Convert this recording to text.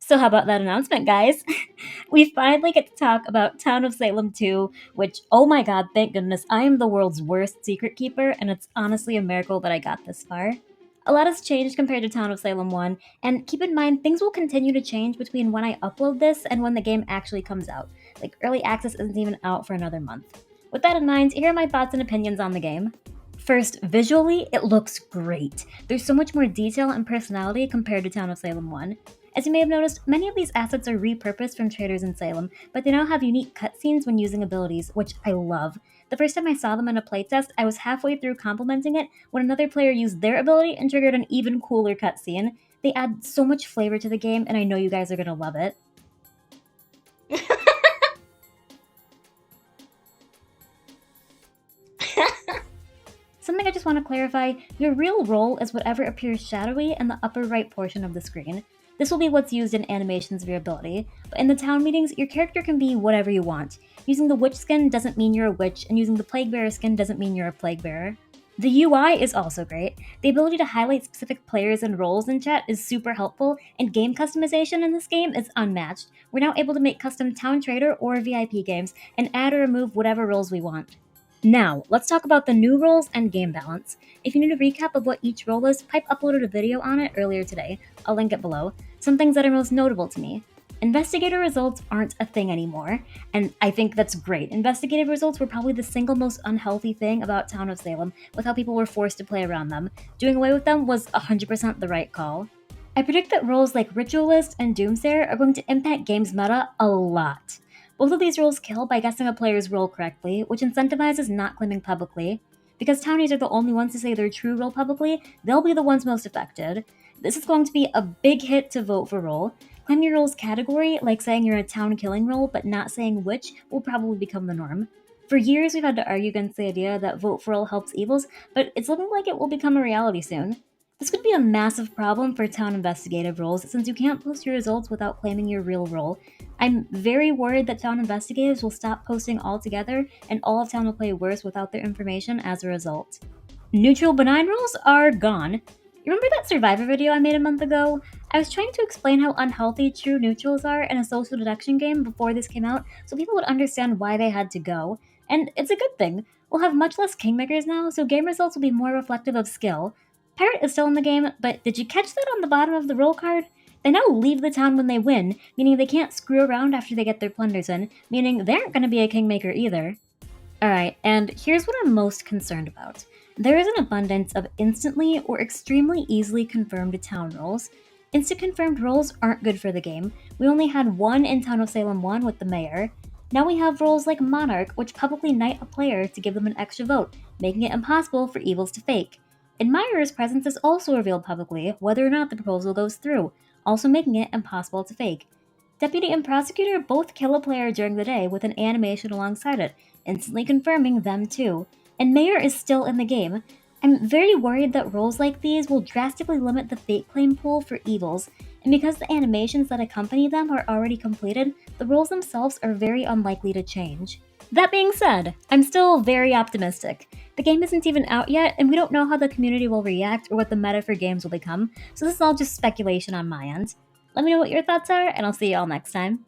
So how about that announcement, guys? We finally get to talk about Town of Salem 2, which, oh my god, thank goodness, I am the world's worst secret keeper, and it's honestly a miracle that I got this far. A lot has changed compared to Town of Salem 1, and keep in mind, things will continue to change between when I upload this and when the game actually comes out. Like, early access isn't even out for another month. With that in mind, here are my thoughts and opinions on the game. First, visually, it looks great. There's so much more detail and personality compared to Town of Salem 1. As you may have noticed, many of these assets are repurposed from traders in Salem, but they now have unique cutscenes when using abilities, which I love. The first time I saw them in a playtest, I was halfway through complimenting it when another player used their ability and triggered an even cooler cutscene. They add so much flavor to the game, and I know you guys are gonna love it. Something I just want to clarify, your real role is whatever appears shadowy in the upper right portion of the screen. This will be what's used in animations of your ability, but in the town meetings, your character can be whatever you want. Using the witch skin doesn't mean you're a witch, and using the plague bearer skin doesn't mean you're a plague bearer. The UI is also great. The ability to highlight specific players and roles in chat is super helpful, and game customization in this game is unmatched. We're now able to make custom town trader or VIP games, and add or remove whatever roles we want. Now, let's talk about the new roles and game balance. If you need a recap of what each role is, Pipe uploaded a video on it earlier today. I'll link it below. Some things that are most notable to me. Investigator results aren't a thing anymore, and I think that's great. Investigative results were probably the single most unhealthy thing about Town of Salem, with how people were forced to play around them. Doing away with them was 100% the right call. I predict that roles like Ritualist and Doomsayer are going to impact game's meta a lot. Both of these roles kill by guessing a player's role correctly, which incentivizes not claiming publicly. Because townies are the only ones to say their true role publicly, they'll be the ones most affected. This is going to be a big hit to vote for role. Claim your role's category, like saying you're a town killing role but not saying which, will probably become the norm. For years, we've had to argue against the idea that vote for role helps evils, but it's looking like it will become a reality soon. This could be a massive problem for town investigative roles since you can't post your results without claiming your real role. I'm very worried that town investigatives will stop posting altogether and all of town will play worse without their information as a result. Neutral benign roles are gone. You remember that Survivor video I made a month ago? I was trying to explain how unhealthy true neutrals are in a social deduction game before this came out so people would understand why they had to go. And it's a good thing. We'll have much less kingmakers now, so game results will be more reflective of skill. Pirate is still in the game, but did you catch that on the bottom of the roll card? They now leave the town when they win, meaning they can't screw around after they get their plunders in, meaning they aren't going to be a kingmaker either. Alright, and here's what I'm most concerned about. There is an abundance of instantly or extremely easily confirmed town roles. Instant confirmed roles aren't good for the game. We only had one in Town of Salem 1 with the mayor. Now we have roles like Monarch, which publicly knight a player to give them an extra vote, making it impossible for evils to fake. Admirer's presence is also revealed publicly, whether or not the proposal goes through, also making it impossible to fake. Deputy and Prosecutor both kill a player during the day with an animation alongside it, instantly confirming them too. And Mayor is still in the game. I'm very worried that roles like these will drastically limit the fake claim pool for evils, and because the animations that accompany them are already completed, the roles themselves are very unlikely to change. That being said, I'm still very optimistic. The game isn't even out yet, and we don't know how the community will react or what the meta for games will become, so this is all just speculation on my end. Let me know what your thoughts are, and I'll see you all next time.